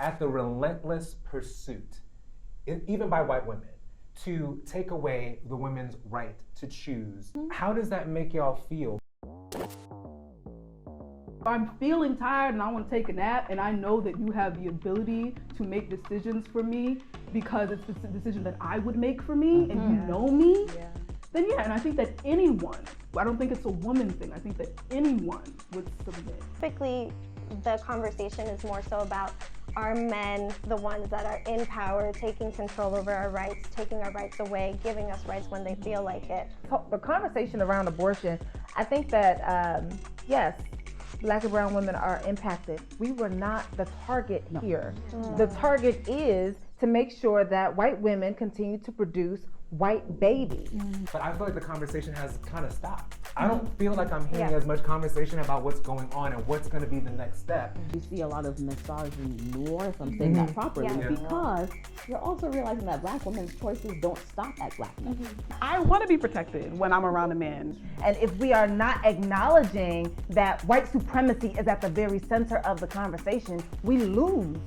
at the relentless pursuit, even by white women, to take away the women's right to choose. How does that make y'all feel? I'm feeling tired and I want to take a nap, and I know that you have the ability to make decisions for me because it's the decision that I would make for me, and you know me, then yeah, and I think that anyone, I don't think it's a woman thing, I think that anyone would submit. Typically, the conversation is more so about are men the ones that are in power, taking control over our rights, taking our rights away, giving us rights when they feel like it. The conversation around abortion, I think that, yes, Black and brown women are impacted. We were not the target here. The target is to make sure that white women continue to produce white babies. But I feel like the conversation has kind of stopped. I don't feel like I'm hearing as much conversation about what's going on and what's going to be the next step. You see a lot of misogyny, if I'm saying that properly, because you're also realizing that Black women's choices don't stop at Black men. I want to be protected when I'm around a man. And if we are not acknowledging that white supremacy is at the very center of the conversation, we lose.